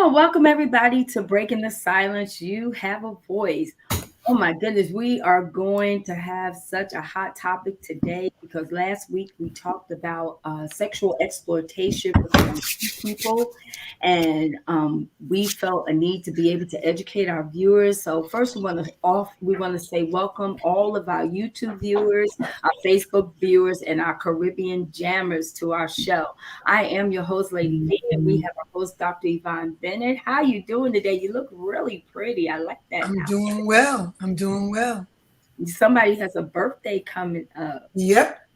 Welcome everybody to Breaking the Silence. You have a voice. Oh my goodness, we are going to have such a hot topic today because last week we talked about sexual exploitation for some people, and we felt a need to be able to educate our viewers. So first, we want to say welcome all of our YouTube viewers, our Facebook viewers, and our Caribbean jammers to our show. I am your host, Lady V, and we have our host, Dr. Yvonne Bennett. How you doing today? You look really pretty. I like that. I'm doing well. I'm doing well. Somebody has a birthday coming up. Yep.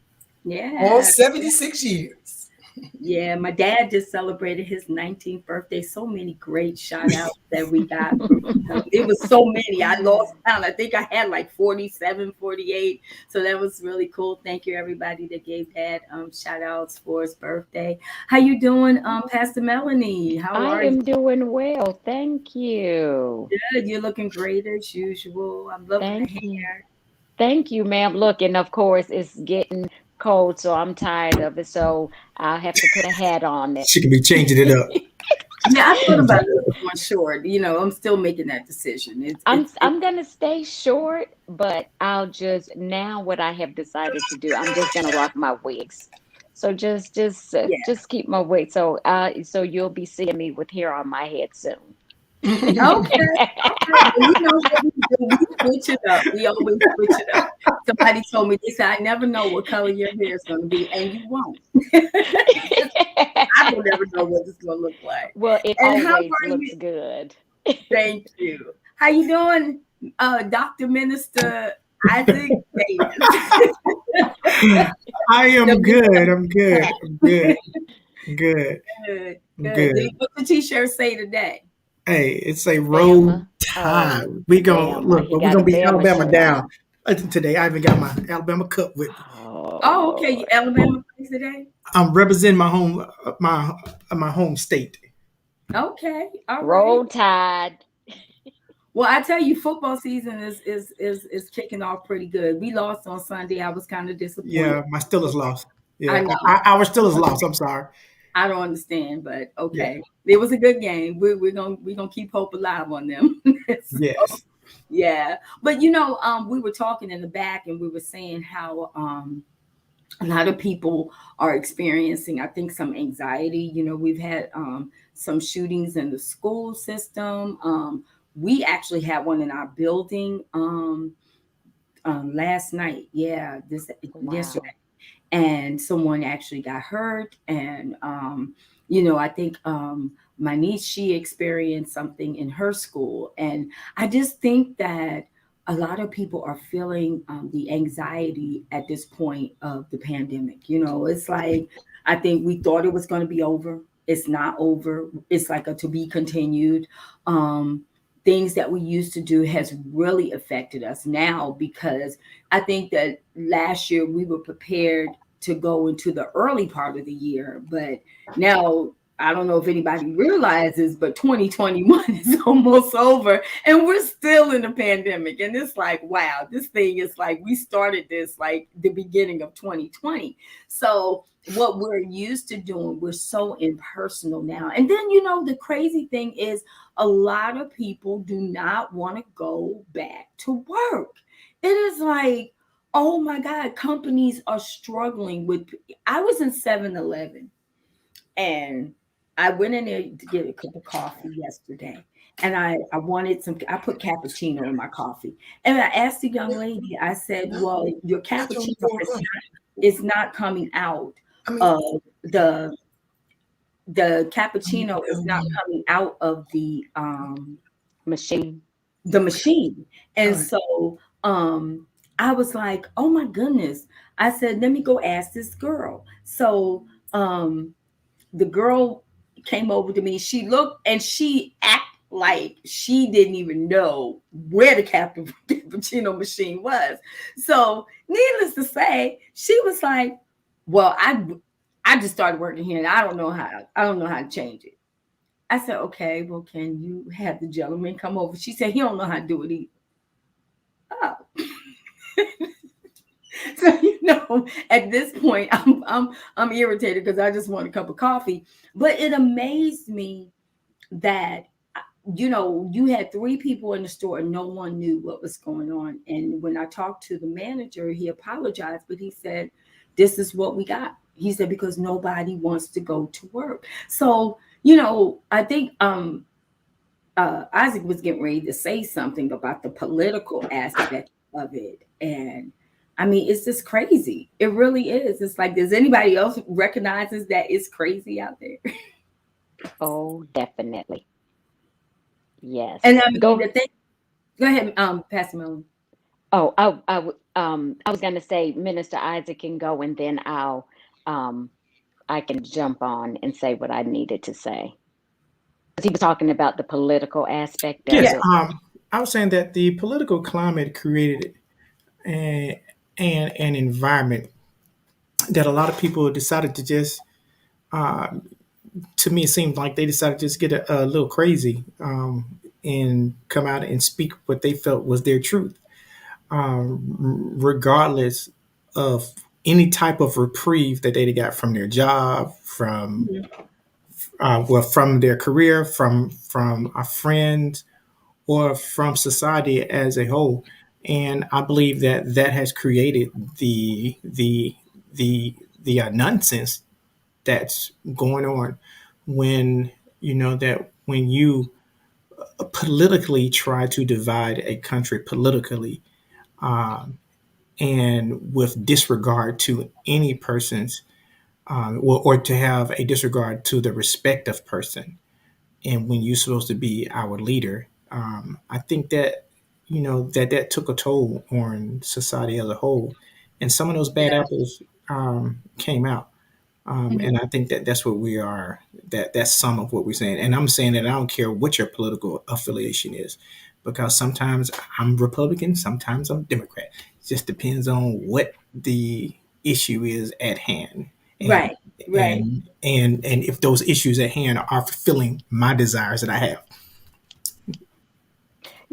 Yeah. All 76 years. Yeah, my dad just celebrated his 19th birthday. So many great shout outs that we got. It was so many. I lost count. I think I had like 47, 48. So that was really cool. Thank you everybody that gave dad shout outs for his birthday. How you doing, Pastor Melanie? How I are am you? doing well. Thank you. Good. You're looking great as usual. I'm loving the Thank you. hair. Thank you, ma'am. Look, and of course, it's getting cold, so I'm tired of it. So I'll have to put a hat on it. She can be changing it up. Yeah, I thought about going short. I'm still making that decision. I'm gonna stay short, but I'll just now what I have decided to do, I'm just gonna rock my wigs. So Yeah. just keep my wig. So you'll be seeing me with hair on my head soon. Okay. All right. Well, you know what we do? We switch it up. We always switch it up. Somebody told me, they said, I never know what color your hair is going to be, and you won't. I don't ever know what it's going to look like. Well, it And how always are looks you? good. Thank you. How you doing, Dr. Minister Isaac Davis? I am The good. I'm good. hat. I'm good. Good. Good, I'm good. good. What the t-shirt say today? Hey, it's a road Bama. tide. Oh, We gonna Bama. look, He but we're got a gonna be Bama Alabama shirt down. on. Today I even got my Alabama cup with me. Oh Oh, okay. You Lord. Alabama plays today? I'm representing my home, my home state. Okay. All right. Roll Tide. Well, I tell you, football season is kicking off pretty good. We lost on Sunday. I was kind of disappointed. Yeah, my Steelers lost. I Yeah, know. our Steelers lost. I'm sorry. I don't understand, but Yeah. okay. It was a good game. We're gonna keep hope alive on them. So, Yes. yeah. But we were talking in the back and we were saying how a lot of people are experiencing, I think, some anxiety. We've had some shootings in the school system. We actually had one in our building last night. Yeah, this yesterday, Wow. and someone actually got hurt. And I think my niece, she experienced something in her school, and I just think that a lot of people are feeling the anxiety at this point of the pandemic. It's like, I think we thought it was going to be over. It's not over. It's like a to be continued. Things that we used to do has really affected us now, because I think that last year we were prepared to go into the early part of the year, but now I don't know if anybody realizes, but 2021 is almost over and we're still in the pandemic. And it's like, wow, this thing is like, we started this like the beginning of 2020. So what we're used to doing, we're so impersonal now. And then, the crazy thing is a lot of people do not want to go back to work. It is like, oh my God, companies are struggling with. I was in 7-Eleven and I went in there to get a cup of coffee yesterday. And I wanted I put cappuccino in my coffee. And I asked the young lady, I said, well, your That's only cappuccino is 400. not coming out I mean, of the cappuccino is not coming out of Machine. the machine. all And right. so I was like, oh my goodness. I said, let me go ask this girl. So the girl came over to me. She looked and she acted like she didn't even know where the cappuccino machine was. So needless to say, she was like, well, I just started working here and I don't know how to change it. I said, okay, well, can you have the gentleman come over? She said, he don't know how to do it either. Oh. So at this point, I'm irritated because I just want a cup of coffee. But it amazed me that you had three people in the store and no one knew what was going on. And when I talked to the manager, he apologized, but he said, "This is what we got." He said, "Because nobody wants to go to work." So, I think Isaac was getting ready to say something about the political aspect of it. And I mean, it's just crazy. It really is. It's like, does anybody else recognizes that it's crazy out there? Oh, definitely. And Yes. I mean, Go. the thing, go ahead, Pastor Melon. Oh, I was gonna say Minister Isaac can go, and then um, I can jump on and say what I needed to say. Because he was talking about the political aspect of Yes, Yeah. it. I was saying that the political climate created a, an environment that a lot of people decided to just, uh, to me, it seemed like they decided to just get a little crazy, and come out and speak what they felt was their truth, regardless of any type of reprieve that they got from their job, from Mhm. from their career, from a friend, or from society as a whole. And I believe that that has created the nonsense that's going on when that when you politically try to divide a country politically, um, and with disregard to any person's, or to have a disregard to the respect of person, and when you're supposed to be our leader, I think that that took a toll on society as a whole, and some of those bad Yeah. apples came out, Mhm. and I think that that's what we are. That's some of what we're saying, and I'm saying that I don't care what your political affiliation is, because sometimes I'm Republican, sometimes I'm Democrat. It just depends on what the issue is at hand, and Right. Right. and if those issues at hand are fulfilling my desires that I have.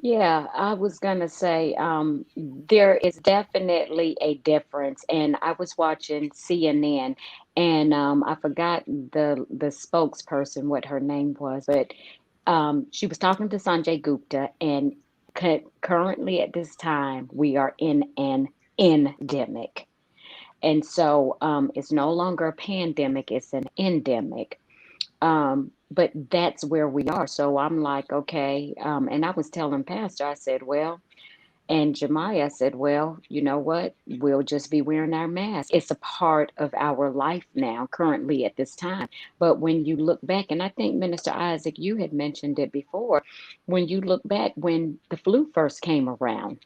Yeah, I was gonna say there is definitely a difference. And I was watching CNN, and I forgot the spokesperson what her name was, but she was talking to Sanjay Gupta, and currently at this time we are in an endemic. And so it's no longer a pandemic, it's an endemic. But that's where we are. So I'm like, okay. And I was telling Pastor, I said, well, and Jemiah said, well, you know what? We'll just be wearing our mask. It's a part of our life now, currently at this time. But when you look back, and I think Minister Isaac, you had mentioned it before, when you look back when the flu first came around,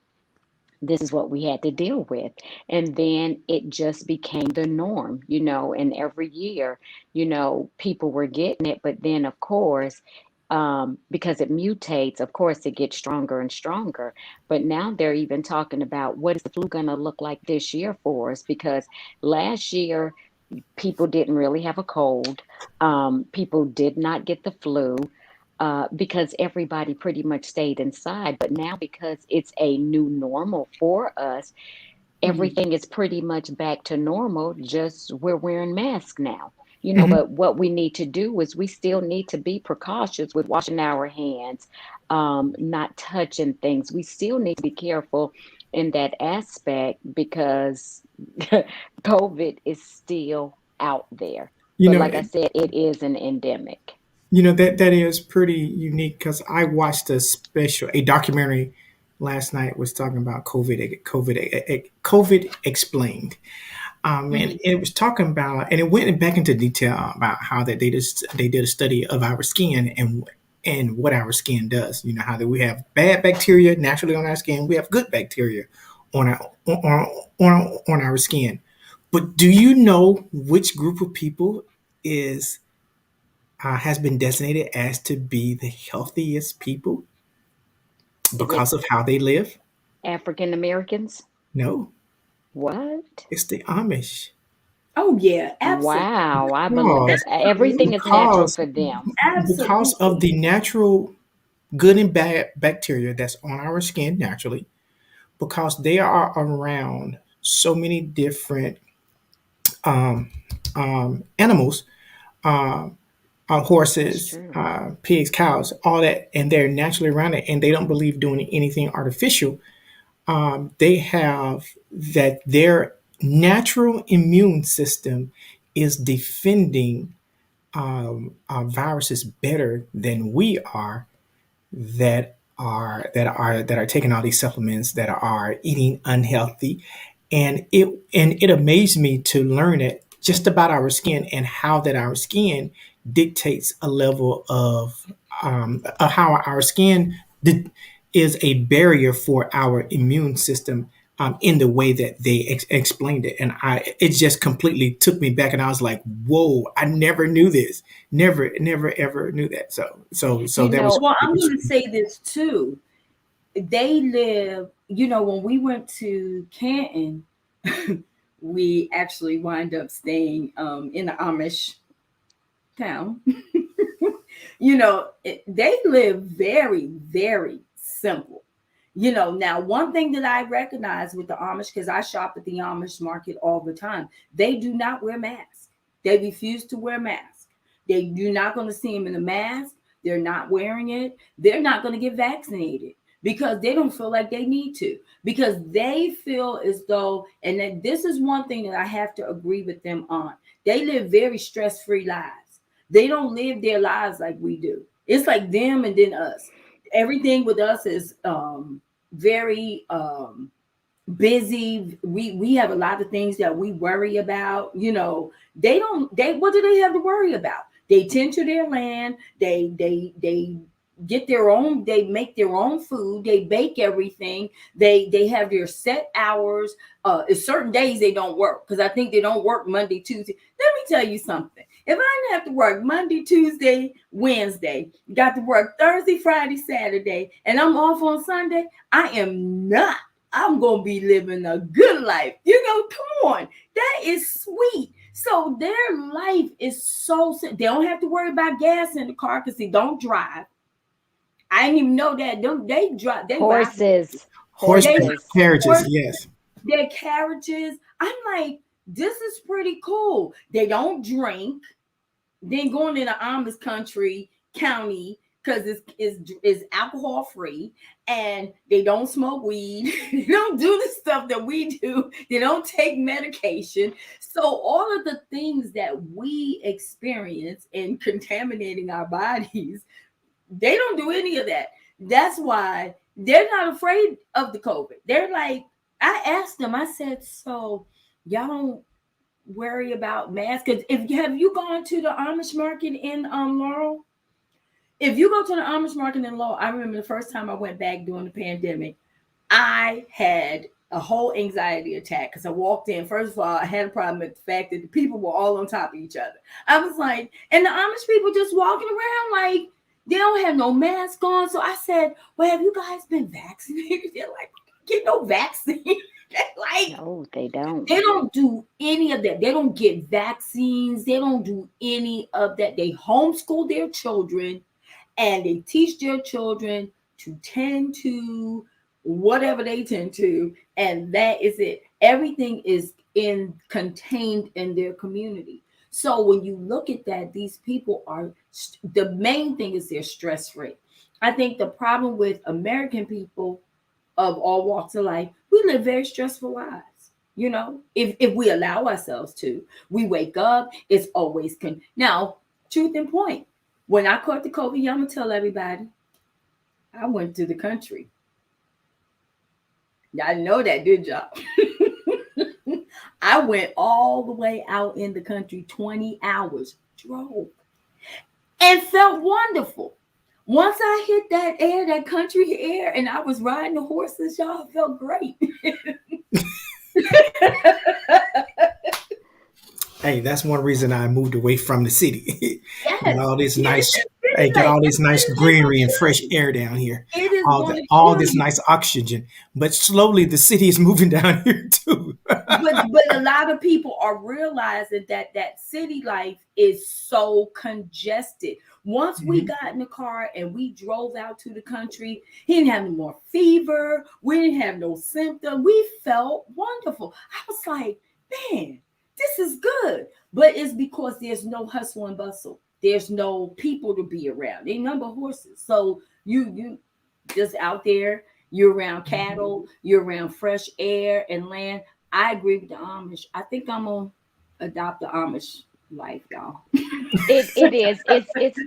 this is what we had to deal with. And then it just became the norm, and every year, people were getting it. But then, of course, because it mutates, of course, it gets stronger and stronger. But now they're even talking about what is the flu going to look like this year for us? Because last year, people didn't really have a cold. People did not get the flu because everybody pretty much stayed inside. But now, because it's a new normal for us, Mhm. everything is pretty much back to normal. Just we're wearing masks now. Mhm. But what we need to do is we still need to be precautious with washing our hands, not touching things. We still need to be careful in that aspect because COVID is still out there. You But know, like I said, it is an endemic. that is pretty unique because I watched a documentary last night was talking about COVID explained. And Mhm. it was talking about, and it went back into detail about how that they did a study of our skin and what our skin does. You know how that we have bad bacteria naturally on our skin, we have good bacteria on on our skin. But do you know which group of people is has been designated as to be the healthiest people Is because it of how they live? African Americans? No, What? it's the Amish. Oh yeah, absolutely. Wow, I believe Because that everything is natural because for them. because of Absolutely. the natural good and bad bacteria that's on our skin naturally, because they are around so many different um, animals. Um, That's horses, true. pigs, cows, all that, and they're naturally around it, and they don't believe doing anything artificial. They have that their natural immune system is defending viruses better than we are, that are taking all these supplements, that are eating unhealthy. And it amazed me to learn it just about our skin, and how that our skin dictates a level of how our skin is a barrier for our immune system, in the way that they explained it. And it just completely took me back, and I was like, whoa, I never knew this. Never ever knew that. So You that was know, Well, I'm going to say this too. They live, when we went to Canton, we actually wind up staying in the Amish town. They live very, very simple. Now one thing that I recognize with the Amish, because I shop at the Amish market all the time, they do not wear masks. They refuse to wear masks. You're not going to see them in a mask. They're not wearing it. They're not going to get vaccinated because they don't feel like they need to, because they feel as though, and then this is one thing that I have to agree with them on. They live very stress-free lives. They don't live their lives like we do. It's like them and then us. Everything with us is very busy. We have a lot of things that we worry about. They what do they have to worry about? They tend to their land. They get their own, they make their own food, they bake everything, they have their set hours. Certain days they don't work, because I think they don't work Monday, Tuesday. Let me tell you something. If I didn't have to work Monday, Tuesday, Wednesday, got to work Thursday, Friday, Saturday, and I'm off on Sunday, I am not. I'm going to be living a good life. Come on. That is sweet. So their life is so, they don't have to worry about gas in the car because they don't drive. I didn't even know that. They drive, they ride. horses, horseback They horses. carriages. horse Yes. their carriages. I'm like, this is pretty cool. They don't drink. Then going in the Amish country county, because it's alcohol free, and they don't smoke weed. They don't do the stuff that we do. They don't take medication. So all of the things that we experience in contaminating our bodies, they don't do any of that. That's why they're not afraid of the COVID. They're like, I asked them, I said, so y'all don't worry about masks? Because if have you gone to the Amish market in Laurel? If you go to the Amish market in Laurel, I remember the first time I went back during the pandemic, I had a whole anxiety attack because I walked in. First of all, I had a problem with the fact that the people were all on top of each other. I was like, and the Amish people just walking around like they don't have no mask on. So I said, well, have you guys been vaccinated? They're like, get no vaccine. Like, No, they don't. they don't do any of that. They don't get vaccines. They don't do any of that. They homeschool their children, and they teach their children to tend to whatever they tend to, and that is it. Everything is contained in their community. So when you look at that, these people are, the main thing is they're stress free. I think the problem with American people of all walks of life, we live very stressful lives. If we allow ourselves to, we wake up, it's always now, truth and point. When I caught the COVID, I'm gonna tell everybody, I went to the country. Y'all know that, did y'all? I went all the way out in the country, 20 hours, drove, and felt wonderful. Once I hit that air, that country air, and I was riding the horses, y'all, felt great. Hey, that's one reason I moved away from the city. Get Yes, all this yeah, nice, hey, get like all this this nice is like greenery and fresh air down here. it is All going the to all kill this you. nice oxygen. But slowly the city is moving down here too. But a lot of people are realizing that city life is so congested. Once we Mhm. got in the car and we drove out to the country, he didn't have no more fever. We didn't have no symptom. We felt wonderful. I was like, man, this is good. But it's because there's no hustle and bustle. there's no people to be around. They number horses. So you just out there, you're around cattle, you're around fresh air and land. I agree with the Amish. I think I'm gonna adopt the Amish life, y'all. It is.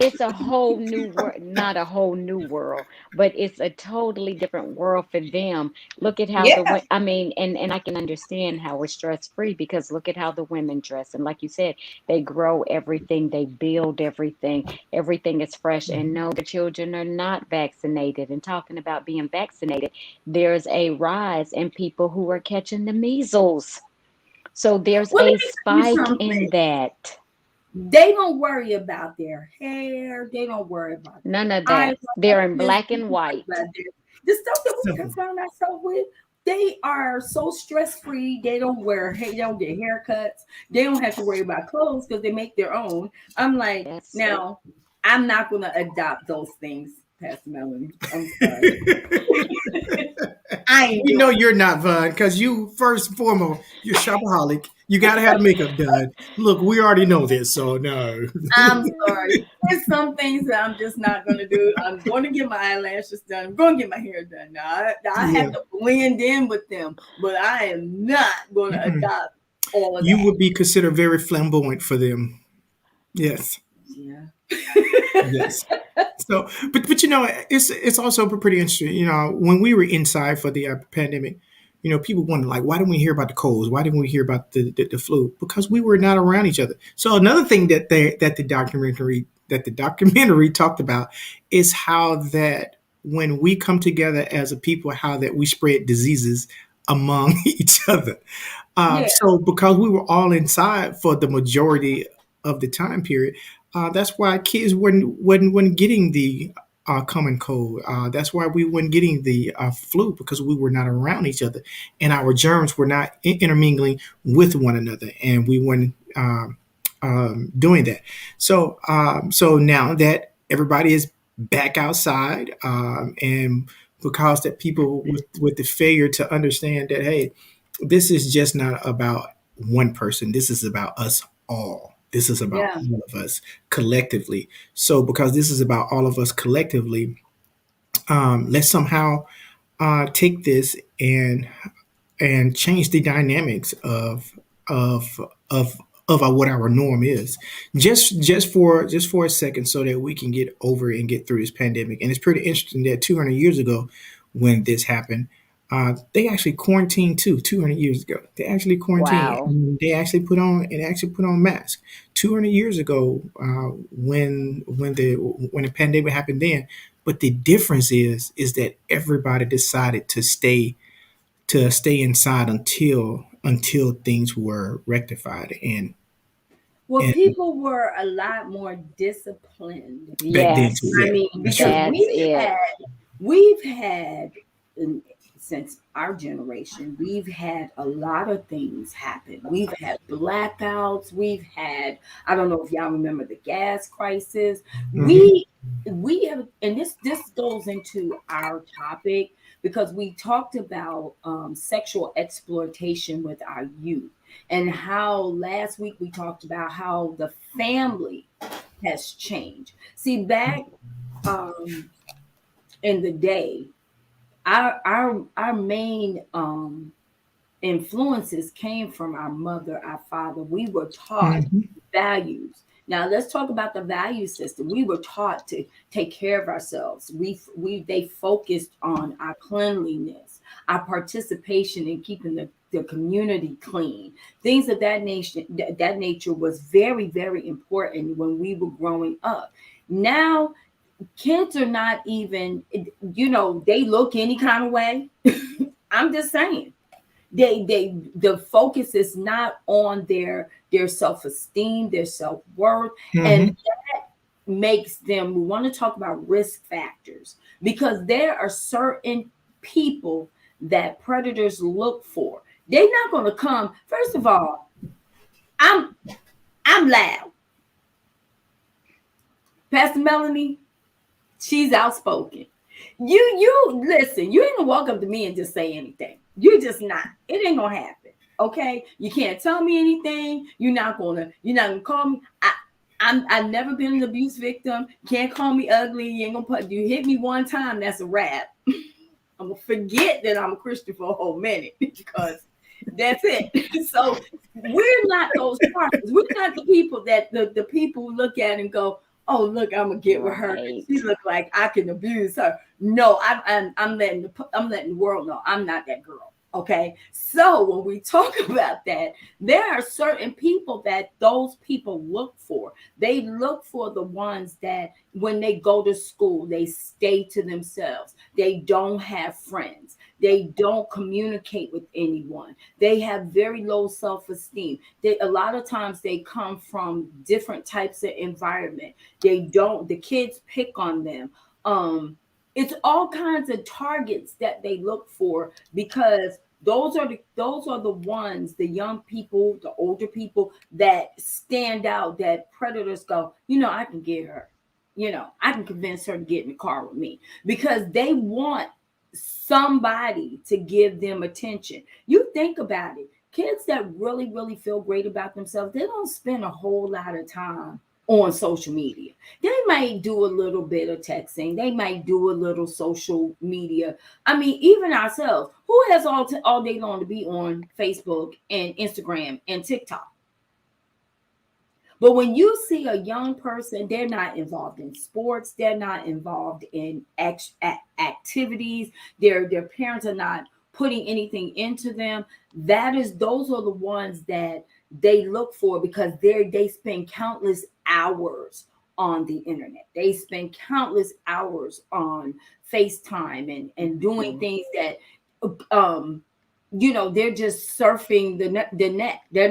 It's a whole new world, not a whole new world, but it's a totally different world for them. Look at how Yeah, I mean, and I can understand how we're stress free because look at how the women dress. And like you said, they grow everything, they build everything, everything is fresh. And no, the children are not vaccinated. And talking about being vaccinated, there's a rise in people who are catching the measles. So there's well, let a me tell you spike in something. that. They don't worry about their hair. They don't worry about their None of that. They're in eyelashes. black They and don't worry white. about the stuff that we Simple. concern ourselves with. They are so stress free. They don't wear. They don't get haircuts. They don't have to worry about clothes because they make their own. I'm like, Yes. now, I'm not gonna adopt those things, Pastor Melanie. I'm sorry. I ain't We doing know it. you're not, Vaughn, because you first and foremost, you're a shopaholic. You gotta have the makeup done. Look, we already know this, so no. I'm sorry. There's some things that I'm just not going to do. I'm going to get my eyelashes done. I'm going to get my hair done. Now, I Yeah. have to blend in with them, but I am not going to Mm-mm. adopt all of You that. would be considered very flamboyant for them. Yes. Yeah. Yes. So, but it's also pretty interesting. When we were inside for the pandemic, people wondered like, why didn't we hear about the colds? Why didn't we hear about the flu? Because we were not around each other. So another thing that the documentary talked about is how that when we come together as a people, how that we spread diseases among each other. Yeah. So because we were all inside for the majority of the time period, that's why kids weren't getting the common cold. That's why we weren't getting the flu because we were not around each other, and our germs were not intermingling with one another, and we weren't doing that. So now that everybody is back outside, and because that people with the failure to understand that, hey, this is just not about one person. This is about us all. This is about Yeah. all of us collectively. So, because this is about all of us collectively, let's somehow take this and change the dynamics of of what our norm is, just for a second, so that we can get over and get through this pandemic. And it's pretty interesting that 200 years ago, when this happened, they actually quarantined too. 200 years ago, they actually quarantined. Wow. And they actually put on masks. 200 years ago, when the pandemic happened then. But the difference is that everybody decided to stay inside until things were rectified Well, and people were a lot more disciplined. back then too. Yes. I Yeah, mean, that's because true. That's it. we've had in- since our generation, we've had a lot of things happen. We've had blackouts. We've had, I don't know if y'all remember the gas crisis. Hmm. We have, and this goes into our topic because we talked about sexual exploitation with our youth, and how last week we talked about how the family has changed. See, back um, in the day, our main influences came from our mother, our father. We were taught Hmm. values. Now let's talk about the value system. We were taught to take care of ourselves. We they focused on our cleanliness, our participation in keeping the community clean. Things of that nature was very, very important when we were growing up. Now kids are not even, they look any kind of way. I'm just saying, the focus is not on their self-esteem, their self-worth, and Hmm. makes them, we want to talk about risk factors, because there are certain people that predators look for. They're not going to come. First of all, i'm I'm loud. Pastor Melanie, she's outspoken. You listen, you ain't gonna walk up to me and just say anything. You're just not. It ain't gonna happen. Okay? You can't tell me anything. You're not gonna call me. I've never been an abuse victim. Can't call me ugly. You ain't gonna put you hit me one time, that's a wrap. I'm gonna forget that I'm a Christian for a whole minute because that's it. So we're not those targets. We're not the people that the people look at and go, "Oh, look, I'm gonna get with her. She Right. look like I can abuse her." No, I'm letting the world know I'm not that girl. Okay, so when we talk about that, there are certain people that those people look for. They look for the ones that when they go to school, they stay to themselves. They don't have friends. They don't communicate with anyone. They have very low self-esteem. They a lot of times they come from different types of environment. They don't the kids pick on them. It's all kinds of targets that they look for because those are the ones, the young people, the older people that stand out, that predators go, I can get her. I can convince her to get in the car with me because they want somebody to give them attention. You think about it. Kids that really, really feel great about themselves, they don't spend a whole lot of time on social media. They might do a little bit of texting. They might do a little social media. I mean, even ourselves, who has all day long to be on Facebook and Instagram and TikTok? But when you see a young person, they're not involved in sports, they're not involved in activities, their parents are not putting anything into them. Those are the ones that they look for because they spend countless hours on the internet. They spend countless hours on FaceTime and doing Mhm. things that um they're just surfing the net. They're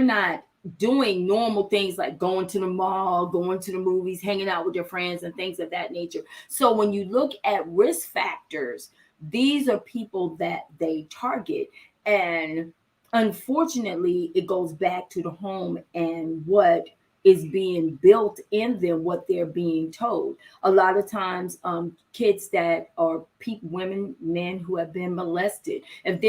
not doing normal things like going to the mall, going to the movies, hanging out with their friends and things of that nature. So when you look at risk factors, these are people that they target. And unfortunately, it goes back to the home and what is being built in them, what they're being told. A lot of times, kids that are women, men who have been molested, if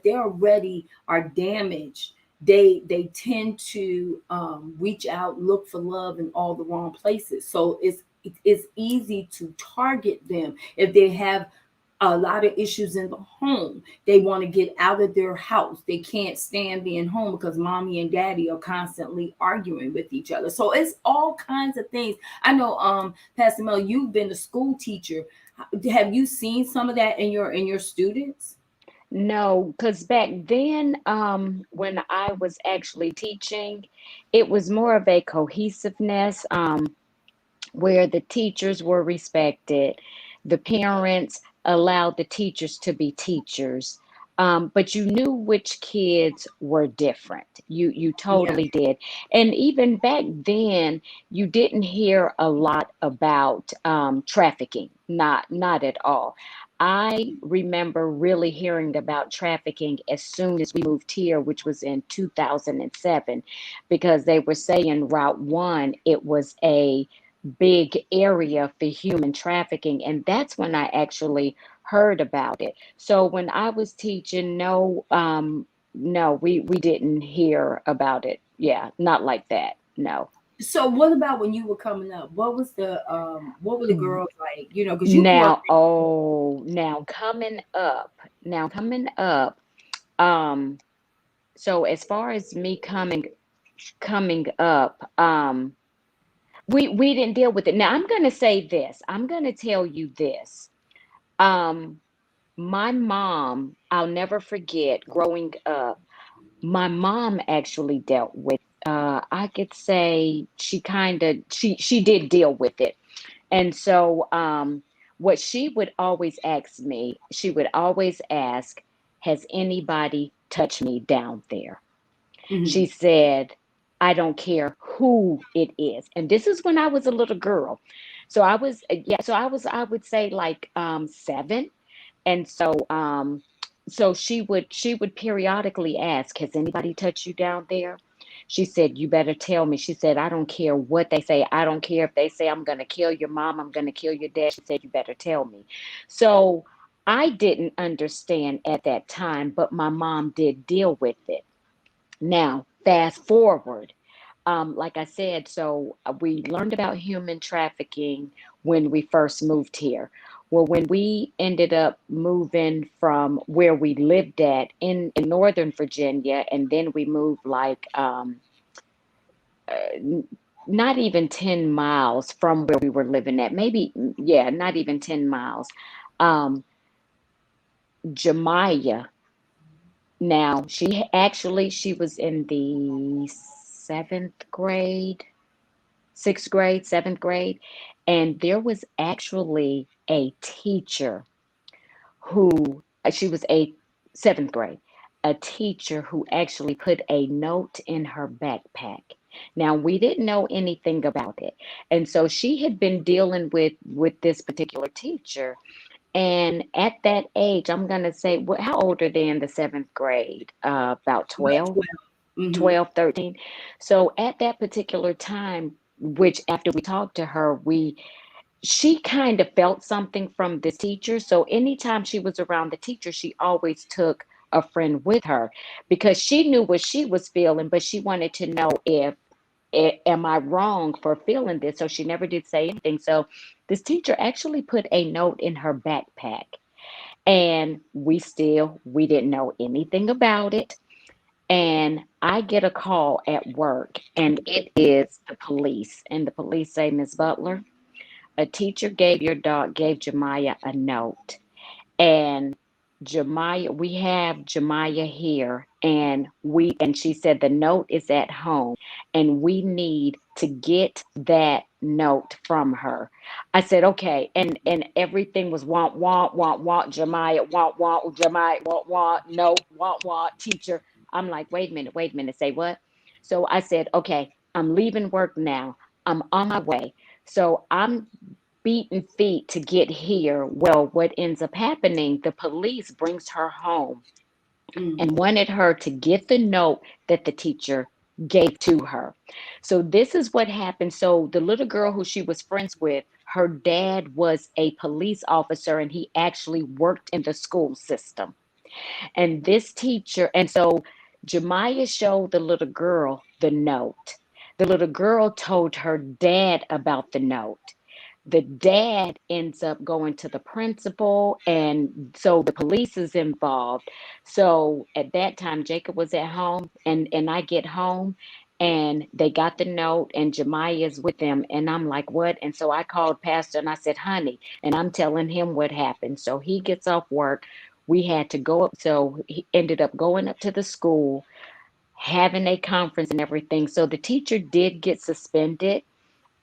they already are damaged, they tend to reach out, look for love in all the wrong places. So it's easy to target them if they have a lot of issues in the home. They want to get out of their house. They can't stand being home because mommy and daddy are constantly arguing with each other. So it's all kinds of things. I know, Pastor Mel, you've been a school teacher. Have you seen some of that in your students? No, because back then, when I was actually teaching, it was more of a cohesiveness. Where the teachers were respected, the parents allowed the teachers to be teachers. But you knew which kids were different. You Yeah. totally did. And even back then, you didn't hear a lot about trafficking. Not at all. I remember really hearing about trafficking as soon as we moved here, which was in 2007, because they were saying Route 1, it was a big area for human trafficking. And that's when I actually heard about it. So when I was teaching, no, no, we didn't hear about it. Yeah, not like that. No. So what about when you were coming up? What were the girls like? Because you grew up. Now, oh, now coming up, um, so as far as me coming up, we didn't deal with it. Now I'm gonna say this. I'm gonna tell you this. Um, my mom, I'll never forget growing up, my mom actually dealt with I could say she did deal with it. And so what she would always ask me, she would always ask, has anybody touched me down there? She Mhm. said, I don't care who it is. And this is when I was a little girl. So I was, yeah, so I would say like 7. And so she would periodically ask, has anybody touched you down there? She said, you better tell me. She said, I don't care what they say. I don't care if they say I'm going to kill your mom, I'm going to kill your dad. She said, you better tell me. So I didn't understand at that time, but my mom did deal with it. Now, fast forward. like I said, so we learned about human trafficking when we first moved here. Well, when we ended up moving from where we lived at in Northern Virginia, and then we moved like not even 10 miles from where we were living at, maybe, yeah, not even 10 miles. Um, Jemiah, now she was in the seventh grade, sixth grade, seventh grade, and there was actually a teacher who she was a seventh grade, a teacher who actually put a note in her backpack. Now we didn't know anything about it, and so she had been dealing with this particular teacher. And at that age, I'm gonna say, how old are they in the seventh grade? About About 12, 12. Mm-hmm. 12, 13. So at that particular time, which after we talked to her, we she kind of felt something from this teacher. So anytime she was around the teacher, she always took a friend with her because she knew what she was feeling, but she wanted to know if am I wrong for feeling this? So she never did say anything. So this teacher actually put a note in her backpack, and we didn't know anything about it. And I get a call at work, and it is the police, and the police say, Miss Butler, a teacher gave Jemiah a note. And we have Jemiah here, and she said the note is at home, and we need to get that note from her. I said, okay, and everything was want, Jemiah, want, Jemiah, want, no, want, teacher. I'm like, wait a minute, say what? So I said, okay, I'm leaving work now. I'm on my way. So I'm beating feet to get here. Well, what ends up happening, the police brings her home Mm. and wanted her to get the note that the teacher gave to her. So this is what happened. So the little girl who she was friends with, her dad was a police officer and he actually worked in the school system. And this teacher, and so Jemiah showed the little girl the note. The little girl told her dad about the note. The dad ends up going to the principal, and so the police is involved. So at that time Jacob was at home, and I get home, and they got the note and Jemiah is with them, and I'm like, what? And so I called pastor and I said, honey, and I'm telling him what happened. So he gets off work. We had to go up, so he ended up going up to the school, having a conference and everything. So the teacher did get suspended,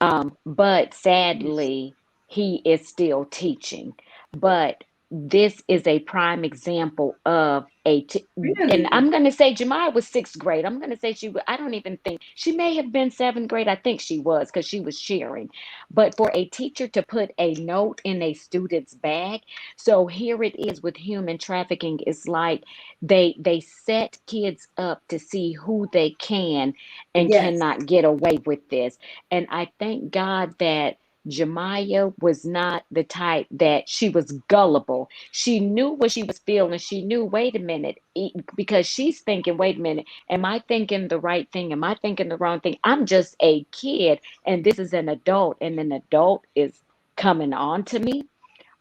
but Yes. sadly, he is still teaching. But this is a prime example of and Really? I'm going to say Jemiah was sixth grade. I'm going to say I don't even think she may have been seventh grade. I think she was because she was sharing. But for a teacher to put a note in a student's bag, so here it is with human trafficking. It's like they set kids up to see who they can and Yes. cannot get away with this. And I thank God that Jemiah was not the type that she was gullible. She knew what she was feeling. She knew, wait a minute, because she's thinking, wait a minute, am I thinking the right thing? Am I thinking the wrong thing? I'm just a kid, and this is an adult, and an adult is coming on to me.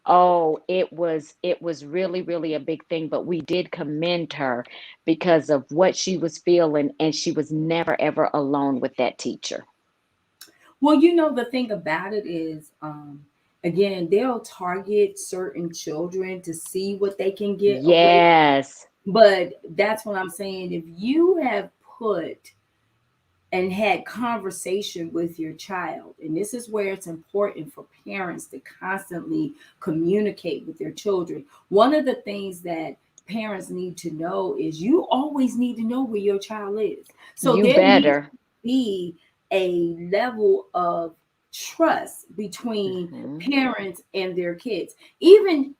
Oh, it was really, really a big thing, but we did commend her because of what she was feeling, and she was never ever alone with that teacher. Well, the thing about it is, again, they'll target certain children to see what they can get away. Yes. But that's what I'm saying. If you have put and had conversation with your child, and this is where it's important for parents to constantly communicate with their children. One of the things that parents need to know is you always need to know where your child is. So You there needs better. to be a level of trust between Hmm. parents and their kids. Even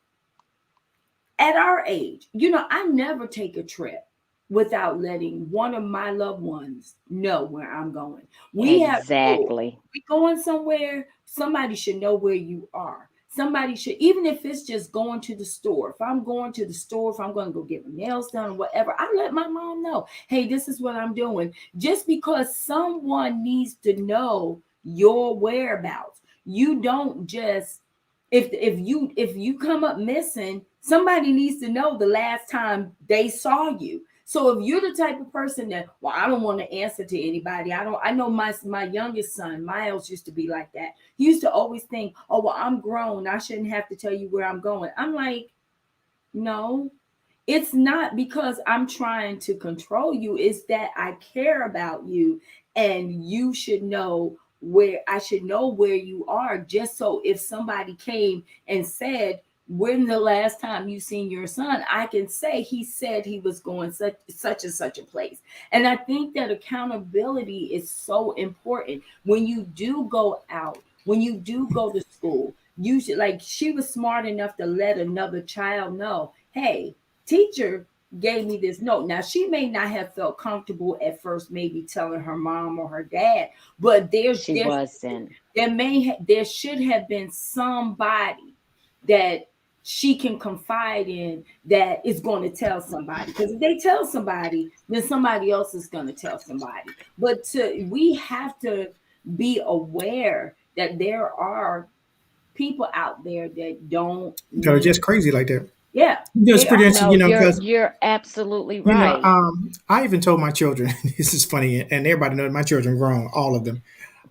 at our age, I never take a trip without letting one of my loved ones know where I'm going. We have, oh, Exactly. we going somewhere, somebody should know where you are. somebody should, even if it's just going to the store. If I'm going to the store, if I'm going to go get my nails done or whatever, I let my mom know, hey, this is what I'm doing. Just because someone needs to know your whereabouts. You don't just, if you come up missing, somebody needs to know the last time they saw you. So if you're the type of person that, well, I don't want to answer to anybody. I know my youngest son, Miles, used to be like that. He used to always think, oh, well, I'm grown, I shouldn't have to tell you where I'm going. I'm like, no, it's not because I'm trying to control you. It's that I care about you, and you should know where I should know where you are, just so if somebody came and said, when the last time you seen your son, I can say he said he was going such and such a place. And I think that accountability is so important when you do go out, when you do go to school. You should, like, she was smart enough to let another child know, hey, teacher gave me this note. Now, she may not have felt comfortable at first, maybe telling her mom or her dad, but She wasn't. there should have been somebody that she can confide in, that is going to tell somebody. Because if they tell somebody, then somebody else is going to tell somebody. But we have to be aware that there are people out there that don't They're need. just crazy like that. Yeah, It's they pretty are. interesting, No, because you're absolutely right. I even told my children, this is funny, and everybody knows my children grown, all of them.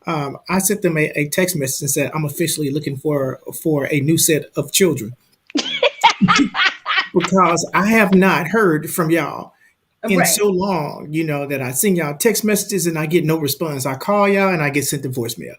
I sent them a text message and said, I'm officially looking for a new set of children, because I have not heard from y'all in Right, so long, that I send y'all text messages and I get no response. I call y'all and I get sent to voicemail.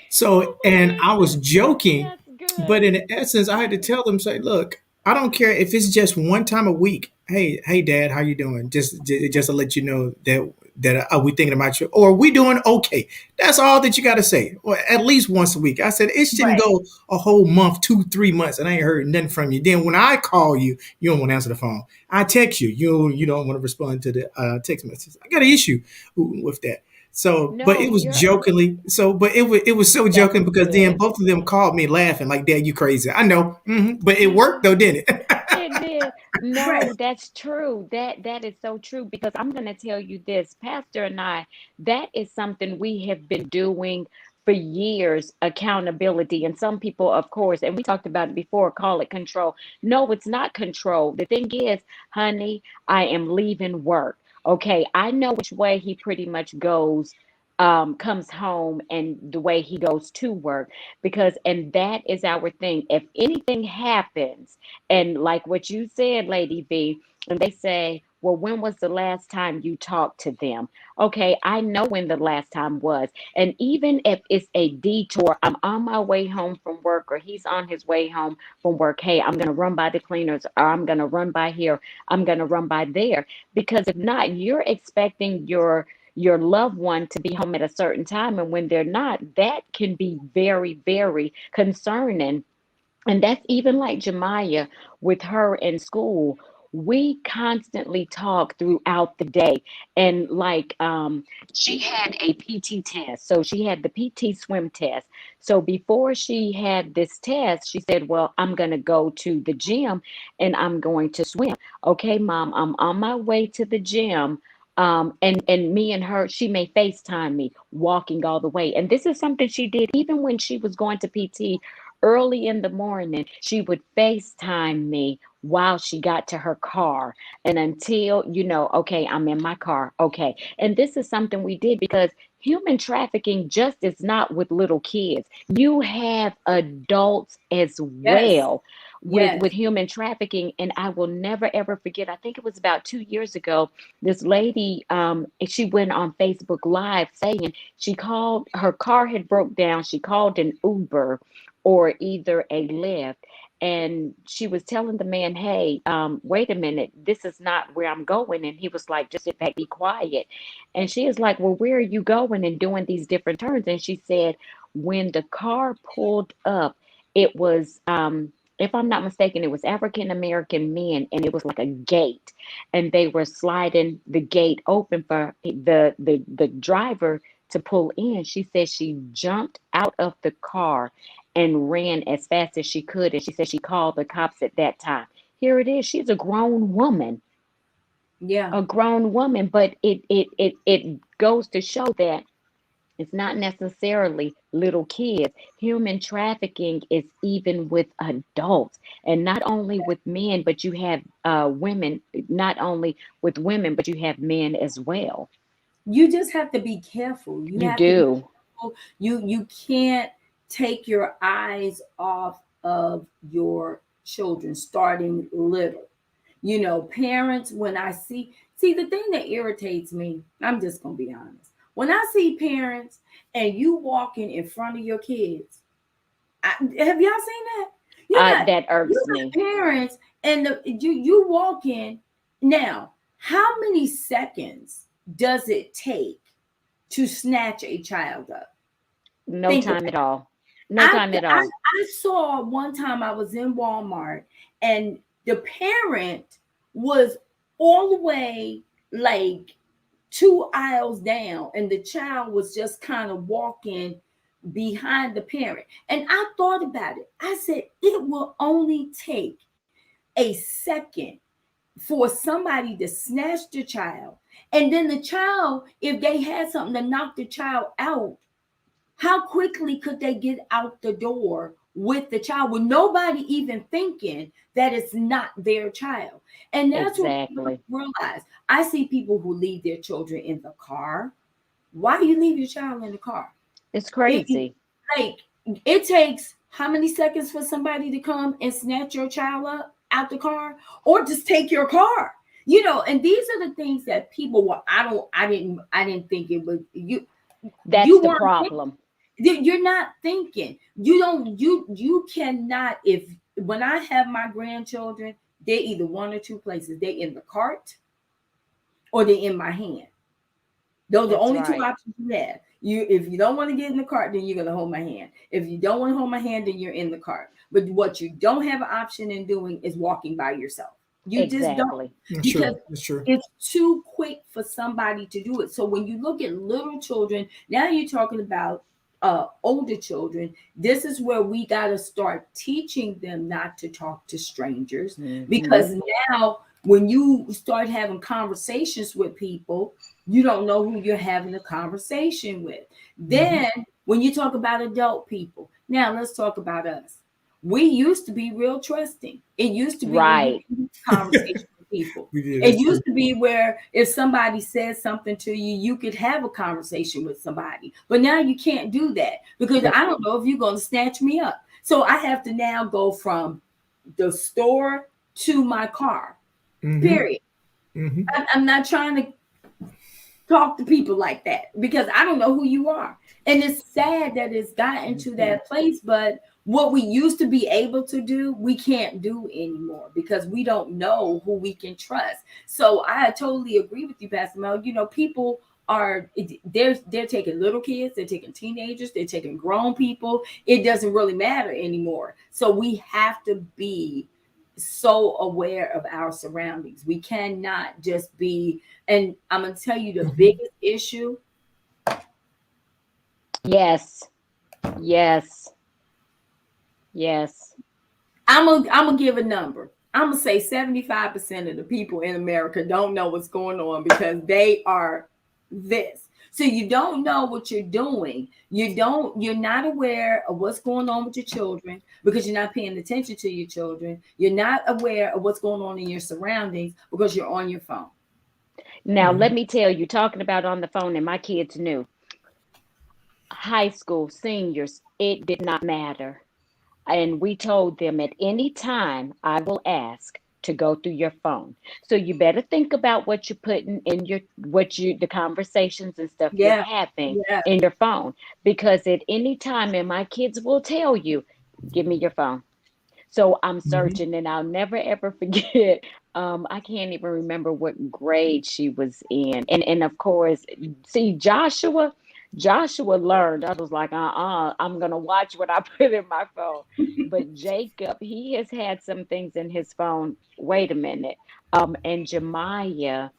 So, Oh my and I was goodness. joking, That's but good. in essence, I had to tell them, say, look, I don't care if it's just one time a week. Hey, Dad, how you doing? Just to let you know that we thinking about you, or we doing okay. That's all that you got to say, or at least once a week. I said it shouldn't right, go a whole month, 2, 3 months, and I ain't heard nothing from you. Then when I call you, you don't want to answer the phone. I text you, you don't want to respond to the text messages. I got an issue with that. So, but No, it was you're jokingly. So, but it was so that joking, was because then good. both of them called me laughing like, "Dad, you crazy." I know, but it worked Yeah. though, didn't it? It did. right. No, that's true. That is so true because I'm going to tell you this, Pastor and I, that is something we have been doing for years, accountability. And some people, of course, and we talked about it before, call it control. No, it's not control. The thing is, honey, I am leaving work. Okay, I know which way he pretty much goes, comes home and the way he goes to work because, and that is our thing. If anything happens, and like what you said, Lady V, and they say, well, when was the last time you talked to them? Okay, I know when the last time was. And even if it's a detour, I'm on my way home from work or he's on his way home from work. Hey, I'm going to run by the cleaners or I'm going to run by here. I'm going to run by there. Because if not, you're expecting your loved one to be home at a certain time. And when they're not, that can be very, very concerning. And that's even like Jemiah with her in school. We constantly talk throughout the day. And like she had a PT test. So she had the PT swim test. So before she had this test, she said, well, I'm going to go to the gym and I'm going to swim. Okay, mom, I'm on my way to the gym. And me and her, she may FaceTime me walking all the way. And this is something she did even when she was going to PT early in the morning. She would FaceTime me while she got to her car. And until, okay, I'm in my car. Okay. And this is something we did because human trafficking just is not with little kids. You have adults as Yes, well with yes. human trafficking. And I will never ever forget, I think it was about 2 years ago, this lady, she went on Facebook Live saying she called, her car had broke down. She called an Uber or either a Lyft. And she was telling the man, hey, wait a minute, this is not where I'm going. And he was like, just sit back, be quiet. And she is like, well, where are you going and doing these different turns? And she said, when the car pulled up, it was, if I'm not mistaken, it was African American men, and it was like a gate, and they were sliding the gate open for the driver to pull in. She said she jumped out of the car and ran as fast as she could. And she said she called the cops at that time. Here it is. She's Yeah. a grown woman, but it goes to show that it's not necessarily little kids. Human trafficking is even with adults, and not only with men, but you have women. Not only with women, but you have men as well. You just have to be careful. You You have to be do. careful. You can't take your eyes off of your children starting little. You know, parents, when I see the thing that irritates me, I'm just gonna be honest. When I see parents and you walking in front of your kids, have y'all seen that? You got That you irks got me. parents and you walk in now. How many seconds does it take to snatch a child up? No Think about time at it. all. No I, time at I all. I saw one time I was in Walmart and the parent was all the way like two aisles down, and the child was just kind of walking behind the parent. And I thought about it. I said, it will only take a second for somebody to snatch the child. And then the child, if they had something to knock the child out, how quickly could they get out the door with the child with nobody even thinking that it's not their child? And that's what we Exactly. realize. I see people who leave their children in the car. Why do you leave your child in the car? It's It crazy. like it takes how many seconds for somebody to come and snatch your child up out the car or just take your car? You know, and these are the things that people were I didn't think it was That's you the weren't problem. you're not thinking. You don't you cannot if when I have my grandchildren, they're either one or two places. They in the cart or they in my hand. Those are the That's only two right. options you have. You if you don't want to get in the cart, then you're gonna hold my hand. If you don't want to hold my hand, then you're in the cart. But what you don't have an option in doing is walking by yourself. You just don't Exactly. That's because true. That's true. it's too quick for somebody to do it. So when you look at little children, now you're talking about older children. This is where we got to start teaching them not to talk to strangers Hmm. because now when you start having conversations with people, you don't know who you're having a conversation with. Hmm. Then when you talk about adult people, now let's talk about us. We used to be real trusting. It used to be where you Right. can have a conversation with people. We did. It That's true. used to be where if somebody said something to you, you could have a conversation with somebody. But now you can't do that because Yep. I don't know if you're going to snatch me up. So I have to now go from the store to my car. Hmm. Period. Hmm. I'm not trying to talk to people like that because I don't know who you are. And it's sad that it's gotten to Hmm. that place, but what we used to be able to do, we can't do anymore because we don't know who we can trust. So I totally agree with you, Pastor Mel. You know, people are they're taking little kids, they're taking teenagers, they're taking grown people. It doesn't really matter anymore. So we have to be so aware of our surroundings. We cannot just be, and I'm gonna tell you the Hmm. biggest issue. Yes. Yes. Yes. I'm gonna give a number. I'm gonna say 75% of the people in America don't know what's going on because they are this. So you don't know what you're doing. You're not aware of what's going on with your children because you're not paying attention to your children. You're not aware of what's going on in your surroundings because you're on your phone. Now, let Hmm. me tell you, talking about on the phone, and my kids knew high school seniors, it did not matter. And we told them at any time I will ask to go through your phone. So you better think about what you're putting in the conversations and stuff you're Yeah, having yeah. in your phone. Because at any time, and my kids will tell you, give me your phone. So I'm Hmm. searching, and I'll never ever forget. I can't even remember what grade she was in, and of course, see Joshua. Joshua learned. I was like, I'm gonna watch what I put in my phone. But Jacob, he has had some things in his phone. Wait a minute. And Jemiah,